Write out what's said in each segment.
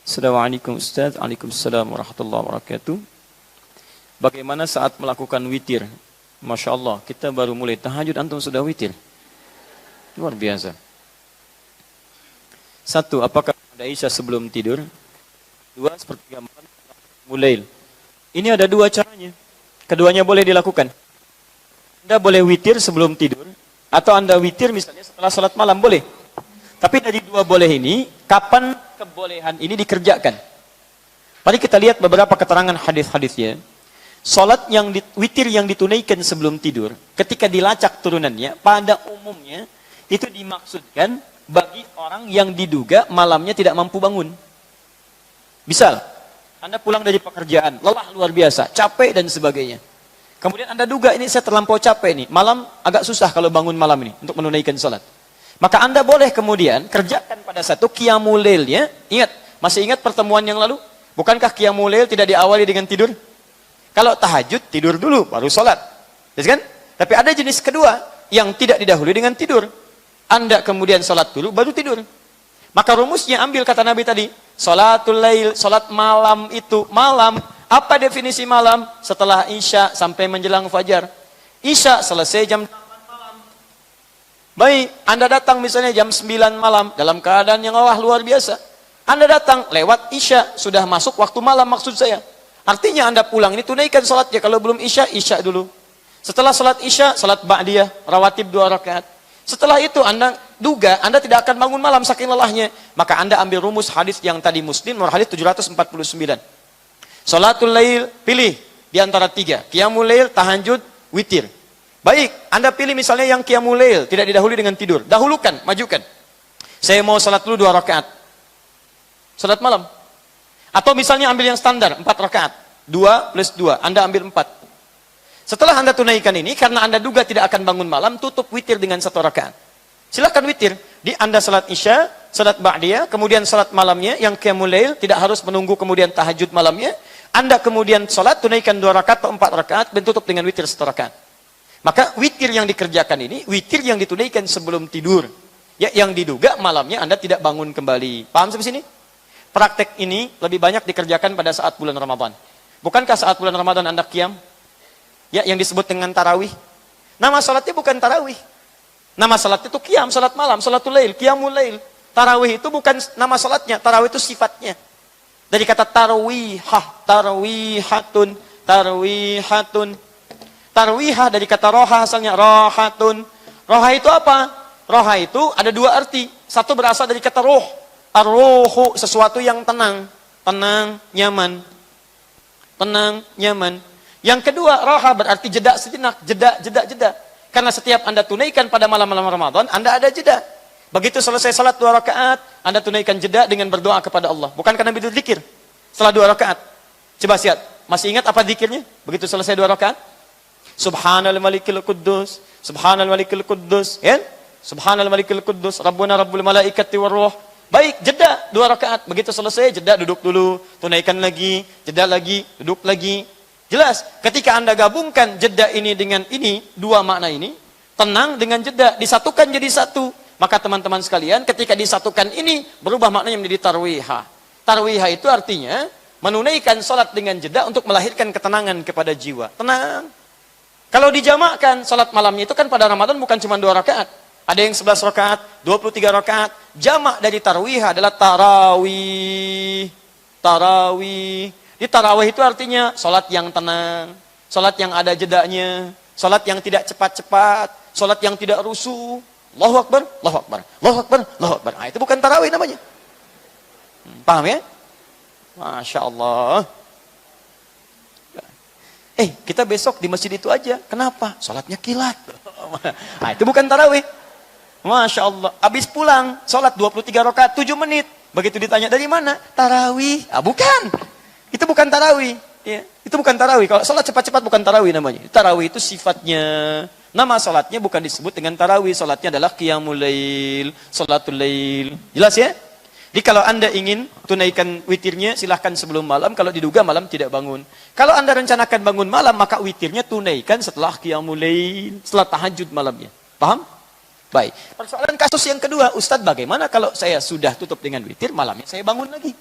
Assalamualaikum Ustaz. Waalaikumsalam warahmatullahi wabarakatuh. Bagaimana saat melakukan witir? Masya Allah, kita baru mulai tahajud, antum sudah witir. Luar biasa. Satu, apakah ada isya sebelum tidur? Dua, sepertiga malam mulail. Ini ada dua caranya. Keduanya boleh dilakukan. Anda boleh witir sebelum tidur, atau Anda witir misalnya setelah salat malam, boleh. Tapi dari dua boleh ini, kapan kebolehan ini dikerjakan? Mari kita lihat beberapa keterangan hadis-hadisnya. Salat yang witir yang ditunaikan sebelum tidur, ketika dilacak turunannya, pada umumnya itu dimaksudkan bagi orang yang diduga malamnya tidak mampu bangun. Misal, Anda pulang dari pekerjaan, lelah luar biasa, capek dan sebagainya. Kemudian Anda duga ini saya terlampau capek nih, malam agak susah kalau bangun malam ini untuk menunaikan salat. Maka Anda boleh kemudian kerjakan pada satu qiyamul lailnya. Ingat, masih ingat pertemuan yang lalu? Bukankah qiyamul lail tidak diawali dengan tidur? Kalau tahajud, tidur dulu, baru sholat. Kan? Tapi ada jenis kedua, yang tidak didahului dengan tidur. Anda kemudian sholat dulu, baru tidur. Maka rumusnya ambil kata Nabi tadi. Sholatul lail, sholat malam itu. Malam, apa definisi malam? Setelah isya sampai menjelang fajar. Isya selesai jam 8 malam. Baik, Anda datang misalnya jam 9 malam, dalam keadaan yang luar biasa. Anda datang lewat isya, sudah masuk waktu malam maksud saya. Artinya Anda pulang ini tunaikan salatnya. Kalau belum isya, isya dulu. Setelah salat isya, salat ba'diyah, rawatib 2 rakaat. Setelah itu Anda duga Anda tidak akan bangun malam saking lelahnya. Maka Anda ambil rumus hadis yang tadi Muslim, nomor hadis 749. Salatul lail, pilih di antara 3. Qiyamul lail, tahajud, witir. Baik, Anda pilih misalnya yang qiyamul lail, tidak didahului dengan tidur. Dahulukan, majukan. Saya mau salat dulu 2 rakaat. Salat malam. Atau misalnya ambil yang standar, 4 rakaat. 2 plus 2, Anda ambil 4. Setelah Anda tunaikan ini, karena Anda duga tidak akan bangun malam, tutup witir dengan 1 rakaat. Silakan witir. Di Anda salat isya, salat ba'diyah, kemudian salat malamnya, yang qiyamul lail, tidak harus menunggu kemudian tahajud malamnya. Anda kemudian salat, tunaikan 2 rakaat atau 4 rakaat, dan tutup dengan witir 1 rakaat. Maka witir yang dikerjakan ini, witir yang ditunaikan sebelum tidur. Ya, yang diduga malamnya Anda tidak bangun kembali. Paham sampai sini? Praktek ini lebih banyak dikerjakan pada saat bulan Ramadan. Bukankah saat bulan Ramadan Anda qiyam? Ya, yang disebut dengan tarawih. Nama salatnya bukan tarawih. Nama salatnya itu qiyam, salat malam, salatul lail, qiyamul lail. Tarawih itu bukan nama salatnya, tarawih itu sifatnya. Dari kata tarwihah, tarwihatun, tarwihatun. Tarwihah dari kata roha asalnya, rohatun. Roha itu apa? Roha itu ada 2 arti. Satu berasal dari kata roh. Ar-ruhu, sesuatu yang tenang. Tenang, nyaman. Tenang, nyaman. Yang kedua, roha berarti jeda sejenak. Jeda. Karena setiap Anda tunaikan pada malam-malam Ramadan, Anda ada jeda. Begitu selesai salat 2 rakaat, Anda tunaikan jeda dengan berdoa kepada Allah. Bukankah Nabi itu zikir? Setelah 2 rakaat. Coba lihat, masih ingat apa zikirnya? Begitu selesai 2 rakaat. Subhanal malikil quddus. Subhanal malikil quddus. Ya? Subhanal malikil quddus. Rabbuna rabbul malaikati warruh. Baik, jeda 2 rakaat. Begitu selesai, jeda duduk dulu. Tunaikan lagi, jeda lagi, duduk lagi. Jelas, ketika Anda gabungkan jeda ini dengan ini, 2 makna ini, tenang dengan jeda, disatukan jadi satu. Maka teman-teman sekalian, ketika disatukan ini, berubah maknanya menjadi tarwihah. Tarwihah itu artinya, menunaikan salat dengan jeda untuk melahirkan ketenangan kepada jiwa. Tenang. Kalau dijamakkan, salat malamnya itu kan pada Ramadan bukan cuma 2 rakaat. Ada yang 11 rakaat, 23 rakaat. Jamak dari tarwihah adalah tarawih. Tarawih. Di tarawih itu artinya salat yang tenang, salat yang ada jedanya, salat yang tidak cepat-cepat, salat yang tidak rusuh. Allahu Akbar, Allahu Akbar, Allahu Akbar, Allahu Akbar. Nah, itu bukan tarawih namanya. Paham ya? Masya Allah. Kita besok di masjid itu aja. Kenapa? Salatnya kilat. Nah, itu bukan tarawih. Masya Allah. Habis pulang, salat 23 rakaat, 7 menit. Begitu ditanya dari mana? Tarawih. Bukan. Itu bukan tarawih. Ya. Itu bukan tarawih. Kalau salat cepat-cepat bukan tarawih namanya. Tarawih itu sifatnya. Nama salatnya bukan disebut dengan tarawih. Salatnya adalah qiyamul lail, salatul lail. Jelas ya? Jadi kalau Anda ingin tunaikan witirnya, silahkan sebelum malam. Kalau diduga malam tidak bangun. Kalau Anda rencanakan bangun malam, maka witirnya tunaikan setelah qiyamul lail, setelah tahajud malamnya. Paham? Baik. Persoalan kasus yang kedua, Ustadz, bagaimana kalau saya sudah tutup dengan witir, malamnya saya bangun lagi?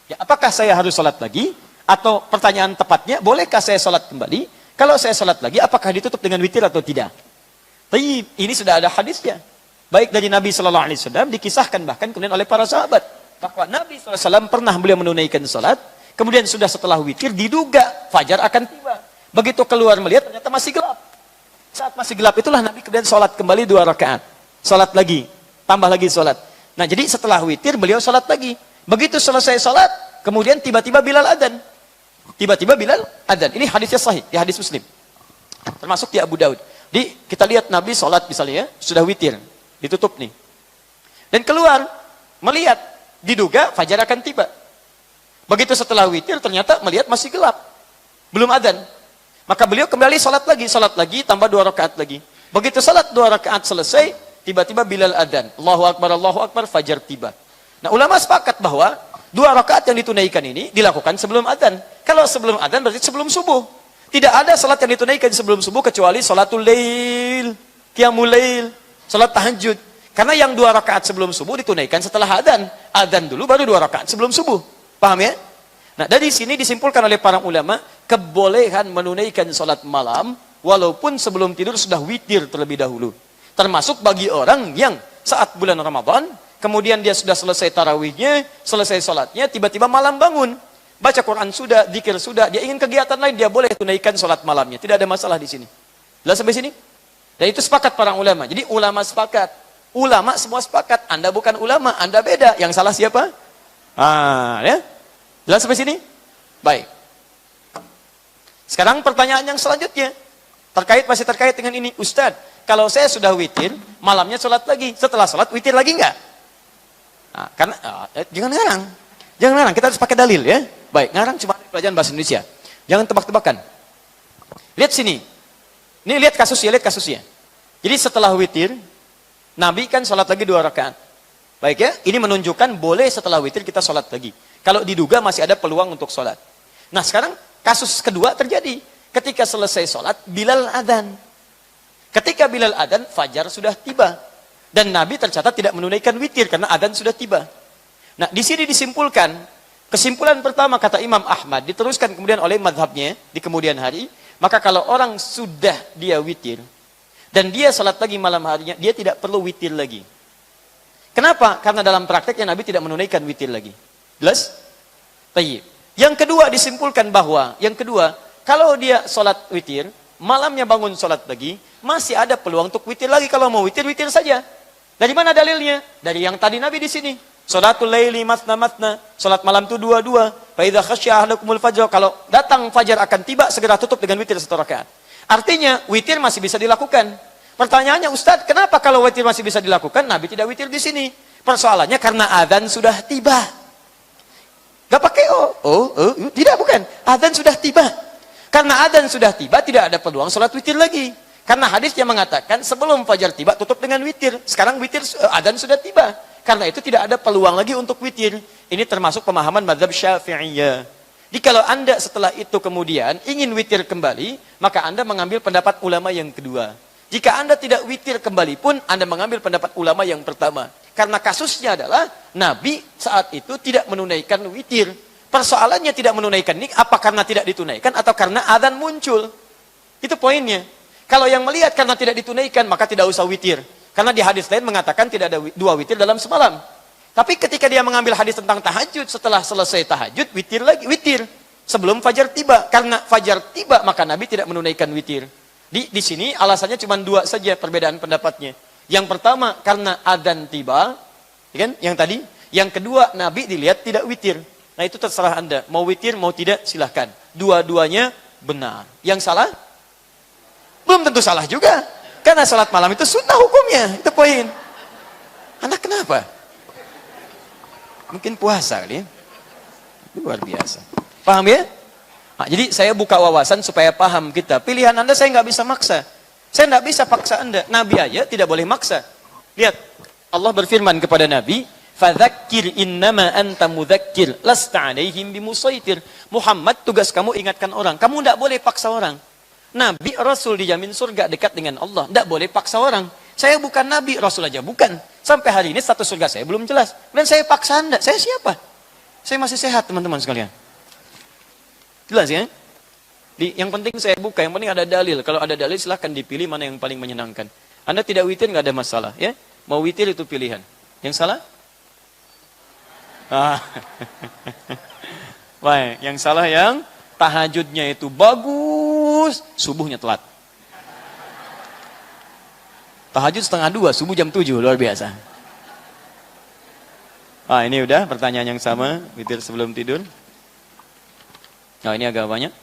Ya, apakah saya harus sholat lagi? Atau pertanyaan tepatnya, bolehkah saya sholat kembali? Kalau saya sholat lagi, apakah ditutup dengan witir atau tidak? Tapi ini sudah ada hadisnya. Baik dari Nabi SAW, dikisahkan bahkan kemudian oleh para sahabat. Bahwa Nabi SAW pernah beliau menunaikan sholat, kemudian sudah setelah witir, diduga fajar akan tiba. Begitu keluar melihat, ternyata masih gelap. Saat masih gelap itulah Nabi kemudian sholat kembali 2 rakaat. Sholat lagi, tambah lagi sholat. Nah jadi setelah witir, beliau sholat lagi. Begitu selesai sholat, kemudian tiba-tiba Bilal adzan. Tiba-tiba Bilal adzan. Ini hadisnya sahih, di hadis Muslim. Termasuk di Abu Daud. Kita lihat Nabi sholat misalnya ya, sudah witir. Ditutup nih. Dan keluar, melihat, diduga fajar akan tiba. Begitu setelah witir, ternyata melihat masih gelap. Belum adzan. Maka beliau kembali sholat lagi, tambah 2 rakaat lagi. Begitu sholat 2 rakaat selesai, tiba-tiba Bilal adzan. Allahu Akbar, fajar tiba. Nah, ulama sepakat bahwa 2 rakaat yang ditunaikan ini dilakukan sebelum adzan. Kalau sebelum adzan berarti sebelum subuh. Tidak ada salat yang ditunaikan sebelum subuh kecuali salatul lail, qiyamul lail, salat tahajud. Karena yang 2 rakaat sebelum subuh ditunaikan setelah adzan. Adzan dulu baru 2 rakaat sebelum subuh. Paham ya? Nah, dari sini disimpulkan oleh para ulama kebolehan menunaikan salat malam walaupun sebelum tidur sudah witir terlebih dahulu. Termasuk bagi orang yang saat bulan Ramadan kemudian dia sudah selesai tarawihnya, selesai sholatnya, tiba-tiba malam bangun. Baca Quran sudah, zikir sudah, dia ingin kegiatan lain, dia boleh tunaikan sholat malamnya. Tidak ada masalah di sini. Jelas sampai sini? Dan itu sepakat para ulama. Jadi ulama sepakat. Ulama semua sepakat. Anda bukan ulama, Anda beda. Yang salah siapa? Ya? Jelas sampai sini? Baik. Sekarang pertanyaan yang selanjutnya. Masih terkait dengan ini. Ustadz, kalau saya sudah witir, malamnya sholat lagi. Setelah sholat, witir lagi enggak? Nah, karena jangan ngarang, kita harus pakai dalil ya. Baik, ngarang cuma pelajaran bahasa Indonesia. Jangan tebak-tebakan. Lihat sini. Ini lihat kasusnya. Jadi setelah witir, Nabi kan sholat lagi 2 rakaat. Baik ya, ini menunjukkan boleh setelah witir kita sholat lagi. Kalau diduga masih ada peluang untuk sholat. Nah sekarang kasus kedua terjadi. Ketika selesai sholat, Bilal adzan. Ketika Bilal adzan, fajar sudah tiba. Dan Nabi tercatat tidak menunaikan witir karena adzan sudah tiba. Nah, di sini disimpulkan, kesimpulan pertama kata Imam Ahmad, diteruskan kemudian oleh madhabnya di kemudian hari, maka kalau orang sudah dia witir, dan dia salat lagi malam harinya, dia tidak perlu witir lagi. Kenapa? Karena dalam prakteknya Nabi tidak menunaikan witir lagi. Jelas? Tayyib. Yang kedua disimpulkan bahwa, kalau dia salat witir, malamnya bangun salat lagi, masih ada peluang untuk witir lagi. Kalau mau witir, witir saja. Dari mana dalilnya? Dari yang tadi Nabi di sini. Salatul laili matna. Salat malam itu 2-2. Fa idza khasya ahlakumul fajr. Kalau datang fajar akan tiba, segera tutup dengan witir 1 rakaat. Artinya, witir masih bisa dilakukan. Pertanyaannya, Ustaz, kenapa kalau witir masih bisa dilakukan, Nabi tidak witir di sini? Persoalannya karena adzan sudah tiba. Gak pakai tidak, bukan. Adzan sudah tiba. Karena adzan sudah tiba, tidak ada peluang salat witir lagi. Karena hadis yang mengatakan sebelum fajar tiba tutup dengan witir. Sekarang witir adzan sudah tiba. Karena itu tidak ada peluang lagi untuk witir. Ini termasuk pemahaman mazhab Syafi'iyah. Jadi kalau Anda setelah itu kemudian ingin witir kembali, maka Anda mengambil pendapat ulama yang kedua. Jika Anda tidak witir kembali pun, Anda mengambil pendapat ulama yang pertama. Karena kasusnya adalah Nabi saat itu tidak menunaikan witir. Persoalannya tidak menunaikan ini apa karena tidak ditunaikan atau karena adzan muncul. Itu poinnya. Kalau yang melihat karena tidak ditunaikan, maka tidak usah witir. Karena di hadis lain mengatakan tidak ada 2 witir dalam semalam. Tapi ketika dia mengambil hadis tentang tahajud, setelah selesai tahajud, witir lagi, witir. Sebelum fajar tiba. Karena fajar tiba, maka Nabi tidak menunaikan witir. Di sini alasannya cuma 2 saja perbedaan pendapatnya. Yang pertama, karena adzan tiba. Kan? Yang tadi. Yang kedua, Nabi dilihat tidak witir. Nah itu terserah Anda. Mau witir, mau tidak, silahkan. Dua-duanya benar. Yang salah? Belum tentu salah juga. Karena salat malam itu sunnah hukumnya. Itu poin. Anak kenapa? Mungkin puasa kali ya. Luar biasa. Paham ya? Nah, jadi saya buka wawasan supaya paham kita. Pilihan Anda saya nggak bisa maksa. Saya nggak bisa paksa Anda. Nabi aja tidak boleh maksa. Lihat. Allah berfirman kepada Nabi. Fadzakir innama anta mudzakir. Lasta alaihim bimusaitir. Muhammad tugas kamu ingatkan orang. Kamu tidak boleh paksa orang. Nabi, Rasul dijamin surga dekat dengan Allah. Tidak boleh paksa orang. Saya bukan Nabi, Rasul aja bukan. Sampai hari ini status surga saya belum jelas. Dan saya paksa Anda. Saya siapa? Saya masih sehat teman-teman sekalian. Jelas ya? Yang penting saya buka, yang penting ada dalil. Kalau ada dalil silahkan dipilih mana yang paling menyenangkan. Anda tidak witir nggak ada masalah ya. Mau witir itu pilihan. Yang salah? Baik, yang salah yang tahajudnya itu bagus, subuhnya telat. Tahajud 1:30, subuh jam 7, luar biasa. Ini udah pertanyaan yang sama, witir sebelum tidur. Nah, ini agak banyak.